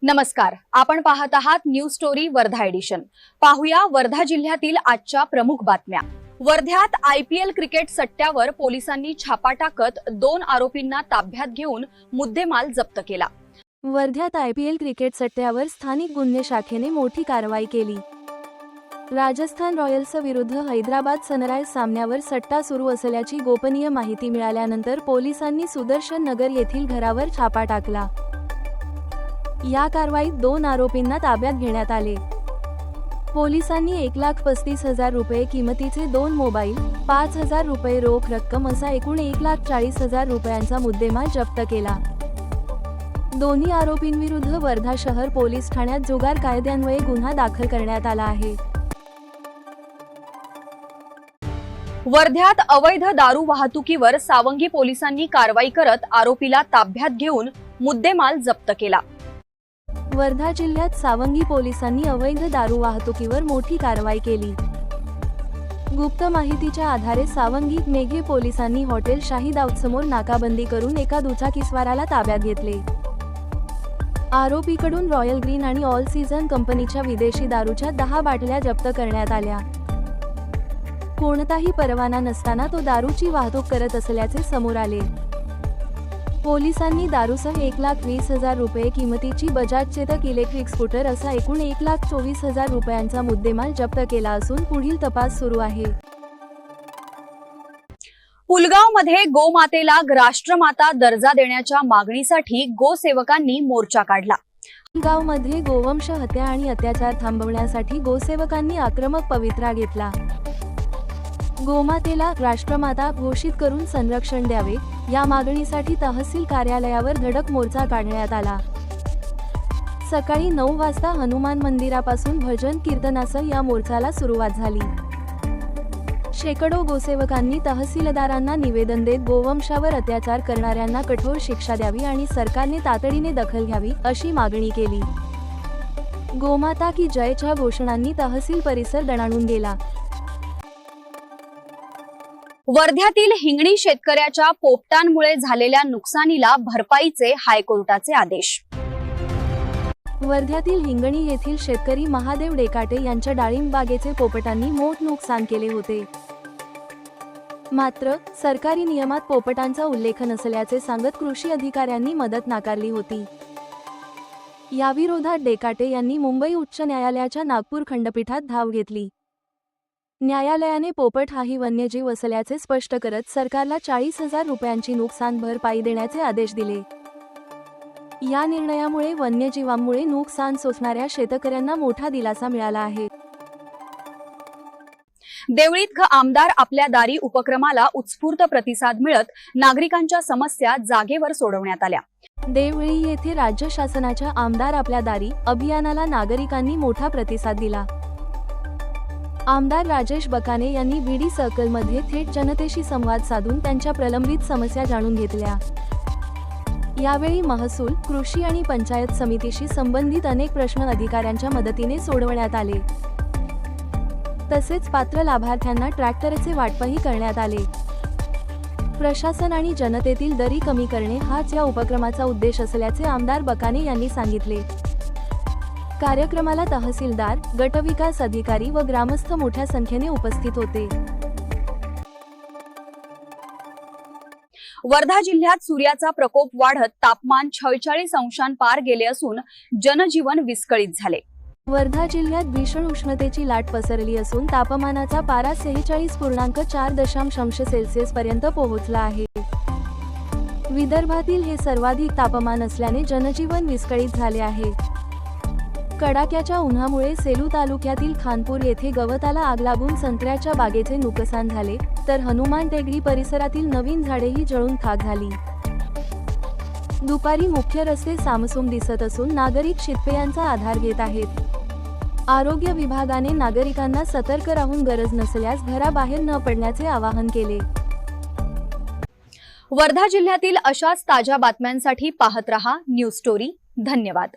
नमस्कार, आपण पाहत आहात न्यूज स्टोरी वर्धा एडिशन। पाहूया वर्धा जिल्ह्यातील आजच्या प्रमुख बातम्या। वर्ध्यात IPL क्रिकेट सट्ट्यावर पोलिसांनी छापा टाकत 2 आरोपींना ताब्यात घेऊन मुद्देमाल जप्त केला। वर्ध्यात IPL क्रिकेट सट्ट्यावर स्थानिक गुन्हे शाखेने मोठी कारवाई केली। राजस्थान रॉयल्स विरुद्ध हैदराबाद सनरायझर्स सामन्यावर सट्टा सुरू असल्याची गोपनीय माहिती मिळाल्यानंतर पोलिसांनी सुदर्शन नगर येथील घरावर छापा टाकला। या कारवाईत 2 आरोपींना ताब्यात घेण्यात आले। पोलिसांनी 1,35,000 रुपये किमतीचे 2 मोबाईल, 5,000 रुपये रोख रक्कम असा एकूण 1,40,000 रुपयांचा मुद्देमाल जप्त केला। दोन्ही आरोपींविरुद्ध वर्धा शहर पोलीस ठाण्यात जुगार कायद्यान्वये गुन्हा दाखल करण्यात आला आहे। वर्ध्यात अवैध दारू वाहतुकीवर सावंगी पोलिसांनी कारवाई करत आरोपीला ताब्यात घेऊन मुद्देमाल जप्त केला। वर्धा जिल्ह्यात सावंगी पोलिसांनी अवैध दारू वाहतुकीवर मोठी कारवाई केली। गुप्त माहितीच्या आधारे सावंगी मेघे पोलिसांनी हॉटेल शाहीद आउटसमोर नाकाबंदी करून एका दुचाकीस्वाराला ताब्यात घेतले। आरोपीकडून रॉयल ग्रीन आणि ऑल सीझन कंपनीच्या विदेशी दारूच्या 10 बाटल्या जप्त करण्यात आल्या। कोणताही परवाना नसताना तो दारूची वाहतूक करत असल्याचे समोर आले। पोलिसांनी दारूसह 1,20,000 रुपये किमतीची बजाज चेतक इलेक्ट्रिक स्कूटर असा एकूण 1,24,000 रुपयांचा मुद्देमाल जप्त केला असून पुढील तपास सुरू आहे। पुलगावमध्ये गोमातेला राष्ट्रमाता दर्जा देण्याच्या मागणीसाठी गोसेवकांनी मोर्चा काढला। पुलगावमध्ये गोवंश हत्या आणि अत्याचार थांबवण्यासाठी गोसेवकांनी आक्रमक पवित्रा घेतला। गोमातेला राष्ट्रमाता घोषित करून संरक्षण द्यावे या मागणीसाठी तहसील कार्यालयावर धडक मोर्चा काढण्यात आला। सकाळी 9 वाजता हनुमान मंदिरापासून भजन कीर्तनासह या मोर्चाला सुरुवात झाली। शेकडो गोसेवकांनी तहसीलदारांना निवेदन देत गोवंशावर अत्याचार करणाऱ्यांना कठोर शिक्षा द्यावी आणि सरकारने तातडीने दखल घ्यावी अशी मागणी केली। गोमाता की जयच्या घोषणांनी तहसील परिसर दणाणून गेला। वर्ध्यातील हिंगणी शेतकऱ्याच्या पोपटांमुळे झालेल्या नुकसानीला भरपाईचे हायकोर्टाचे आदेश। वर्ध्यातील हिंगणी येथील शेतकरी महादेव डेकाटे यांच्या डाळिंब बागेचे पोपटांनी मोठे नुकसान केले होते। मात्र सरकारी नियमात पोपटांचा उल्लेख नसल्याचे सांगत कृषी अधिकाऱ्यांनी मदत नाकारली होती। याविरोधात डेकाटे यांनी मुंबई उच्च न्यायालयाच्या नागपूर खंडपीठात धाव घेतली। न्यायालयाने पोपट हाही वन्यजीव असल्याचे स्पष्ट करत सरकारला 40,000 रुपयांची नुकसान भरपाई देण्याचे आदेश दिले। या निर्णयामुळे वन्यजीवांमुळे नुकसान सोसणाऱ्या शेतकऱ्यांना मोठा दिलासा मिळाला आहे। देवळीत आमदार आपल्या दारी उपक्रमाला उत्स्फूर्त प्रतिसाद मिळत नागरिकांच्या समस्या जागेवर सोडवण्यात आल्या। देवळी येथे राज्य शासनाच्या आमदार आपल्या दारी अभियानाला नागरिकांनी मोठा प्रतिसाद दिला। आमदार राजेश बकाने यांनी बीडी सर्कलमध्ये थेट जनतेशी संवाद साधून त्यांच्या प्रलंबित समस्या जाणून घेतल्या। यावेळी महसूल, कृषी आणि पंचायत समितीशी संबंधित अनेक प्रश्न अधिकाऱ्यांच्या मदतीने सोडवण्यात आले। तसेच पात्र लाभार्थ्यांना ट्रॅक्टरचे वाटपही करण्यात आले। प्रशासन आणि जनतेतील दरी कमी करणे हाच या उपक्रमाचा उद्देश असल्याचे आमदार बकाने यांनी सांगितले। कार्यक्रमाला तहसीलदार, गटविकास अधिकारी व ग्रामस्थ मोठ्या संख्येने उपस्थित होते। वर्धा जिल्ह्यात सूर्याचा प्रकोप वाढत तापमान 46 अंशांपार गेले असून जनजीवन विस्कळीत झाले। वर्धा जिल्ह्यात भीषण उष्णतेची लाट पसरली असून तापमानाचा पारा 46.4 सेल्सिअस पर्यंत पोहोचला आहे। विदर्भातील हे सर्वाधिक तापमान असल्याने जनजीवन विस्कळीत झाले आहे। कडाक्याच्या उन्हामुळे सेलू तालुक्यातील खानपूर येथे गवताला आग लागून संत्र्याच्या बागेचे नुकसान झाले, तर हनुमान टेकडी परिसरातील नवीन झाडेही जळून खाक झाली। दुपारी मुख्य रस्ते सामसूम दिसत असून नागरिक शीतपेयांचा आधार घेत आहेत। आरोग्य विभागाने नागरिकांना सतर्क राहून गरज नसल्यास घराबाहेर न पडण्याचे आवाहन केले। वर्धा जिल्ह्यातील अशाच ताज्या बातम्यांसाठी पाहत रहा न्यूज स्टोरी। धन्यवाद।